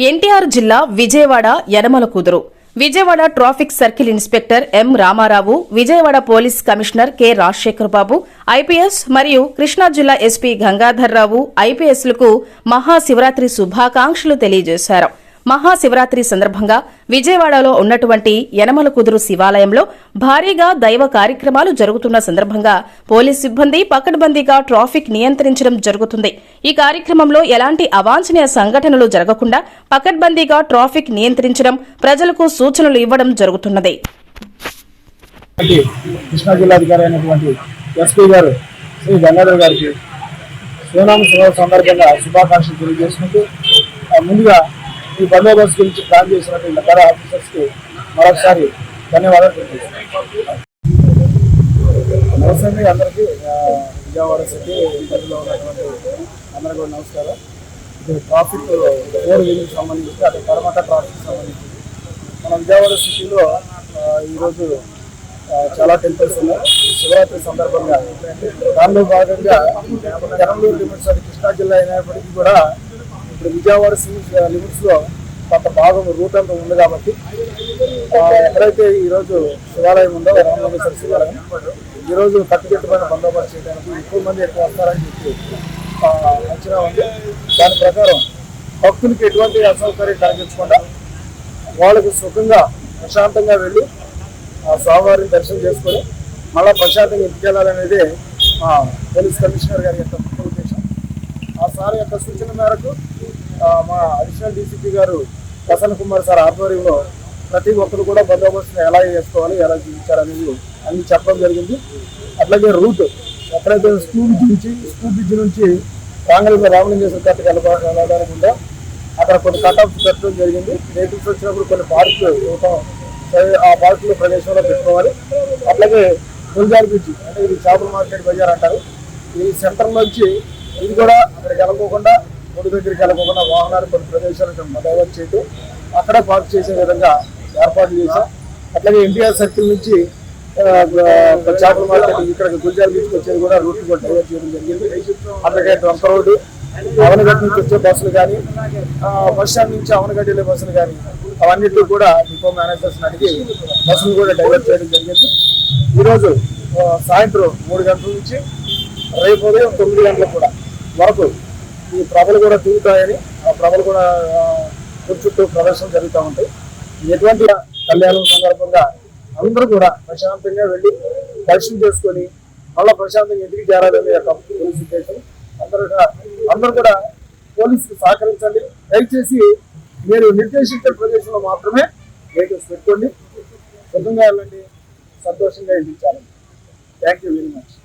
ఎన్టీఆర్ జిల్లా Vijayawada Yanamalakuduru. Vijayawada traffic circle inspector M Ramarao, Vijayawada police commissioner K Rajasekhar Babu IPS మరియు కృష్ణా జిల్లా ఎస్పీ గంగాధర్రావు ఐపీఎస్లకు మహాశివరాత్రి శుభాకాంక్షలు తెలియజేశారు. మహాశివరాత్రి సందర్భంగా విజయవాడలో ఉన్నటువంటి యనమలకుదురు శివాలయంలో భారీగా దైవ కార్యక్రమాలు జరుగుతున్న సందర్భంగా పోలీస్ సిబ్బంది పకడ్బందీగా ట్రాఫిక్ నియంత్రించడం జరుగుతుంది. ఈ కార్యక్రమంలో ఎలాంటి అవాంఛనీయ సంఘటనలు జరగకుండా పకడ్బందీగా ట్రాఫిక్ నియంత్రించడం, ప్రజలకు సూచనలు ఇవ్వడం జరుగుతున్నది. కృష్ణా జిల్లాధికారి అయినటువంటి ఎస్పీ గారు శ్రీ గంగాధర్ గారికి శివనామ సందర్భంగా శుభాకాంక్షలు తెలియజేసుకుంటూ ముందుగా ఈ బందోబస్తు గురించి ప్లాన్ చేసినటువంటి ఇతర ఆఫీసర్స్ కి మరొకసారి ధన్యవాదాలు తెలియజేస్తున్నాను. నమస్తే అందరికీ, విజయవాడ సిటీ పరిధిలో ఉన్నటువంటి అందరికీ కూడా నమస్కారం. ఇది ట్రాఫిక్ 4 వీలుకి సంబంధించి, అటు కరమట ట్రాఫిక్ సంబంధించి మన విజయవాడ సిటీలో ఈరోజు చాలా టెంపుల్స్ ఉన్నాయి. శివరాత్రి సందర్భంగా దానిలో భాగంగా పెరంబలూరు లిమిట్స్, అది కృష్ణా జిల్లా అయినప్పటికీ కూడా ఇప్పుడు విజయవాడ లిమిట్స్ లో కొంత భాగం రూట్ అంతా ఉంది కాబట్టి ఎక్కడైతే ఈరోజు శివాలయం ఉందో రామలింగేశ్వర శివాలయం, ఈరోజు కట్టుదిట్టమైన బందోబస్తు చేయడానికి ఎక్కువ మంది వస్తారని చెప్పి అంచనా ఉంది. దాని ప్రకారం భక్తులకి ఎటువంటి అసౌకర్యం కలిగించకుండా వాళ్ళకి సుఖంగా ప్రశాంతంగా వెళ్ళి ఆ స్వామివారిని దర్శనం చేసుకొని మళ్ళీ ప్రశాంతంగా ఇంటికి వెళ్ళాలనేది మా పోలీస్ కమిషనర్ గారి యొక్క ముఖ్య ఉద్దేశం. ఆ సార్ యొక్క సూచన మేరకు మా అడిషనల్ డీసీపీ గారు ప్రసన్న కుమార్ సార్ ఆధ్వర్యంలో ప్రతి ఒక్కరు కూడా బందోబస్తును ఎలా చేసుకోవాలి, ఎలా జీవించాలనేది అన్ని చెప్పడం జరిగింది. అట్లాగే రూట్ ఎక్కడైతే స్కూల్ బ్రిడ్జ్ నుంచి రామలింగేశ్వర కట్టకి వెళ్ళడానికి ఉందో అక్కడ కొన్ని కట్అప్స్ పెట్టడం జరిగింది. వెహికల్స్ వచ్చినప్పుడు కొన్ని పార్కులు ఇవ్వటం, ఆ పార్కుల ప్రదేశంలో పెట్టుకోవాలి. అట్లాగే గుల్జార్ బ్రిడ్జ్, అంటే ఇది చేపల మార్కెట్ బజార్ అంటారు, ఈ సెంటర్ నుంచి ఇది కూడా అక్కడికి వెళ్ళకోకుండా, గుడి దగ్గరికి వెళ్ళకుండా వాహనాలు కొన్ని ప్రదేశాలకు డైవర్ట్ చేయడం, అక్కడే పార్క్ చేసే విధంగా ఏర్పాట్లు చేశాం. అట్లాగే ఎన్టీఆర్ సర్కిల్ నుంచి చేపల మార్కెట్ ఇక్కడ గుల్జార్ బీచ్కి వచ్చేది కూడా రూట్ కూడా డైవర్ట్ చేయడం జరిగింది. అట్లాగే డొంక రోడ్డు, అవనగడ్డ నుంచి వచ్చే బస్సులు కానీ, బస్ స్టాండ్ నుంచి అవనగడ్డ వెళ్ళే బస్సులు కానీ, అవన్నిటిలో కూడా డిపో మేనేజర్స్ అడిగి బస్సులు కూడా డైవర్ట్ చేయడం జరిగింది. ఈరోజు సాయంత్రం 3 గంటల నుంచి రేపు ఉదయం 9 గంటలకు కూడా వరకు ఈ ప్రభలు కూడా తిరుగుతాయని, ఆ ప్రభలు కూడా చుట్టూ ప్రదర్శన జరుగుతూ ఉంటాయి. ఎటువంటి కళ్యాణం సందర్భంగా అందరూ కూడా ప్రశాంతంగా వెళ్ళి దర్శనం చేసుకొని మళ్ళీ ప్రశాంతంగా ఇంటికి చేరాలని యొక్క పోలీస్ ఉద్దేశం. అందరూ కూడా పోలీసుకు సహకరించండి. దయచేసి మీరు నిర్దేశించిన ప్రదేశంలో మాత్రమే వెహికల్స్ పెట్టుకోండి, సుఖంగా వెళ్ళండి, సంతోషంగా ఇంటికి చేరండి. Thank you very much.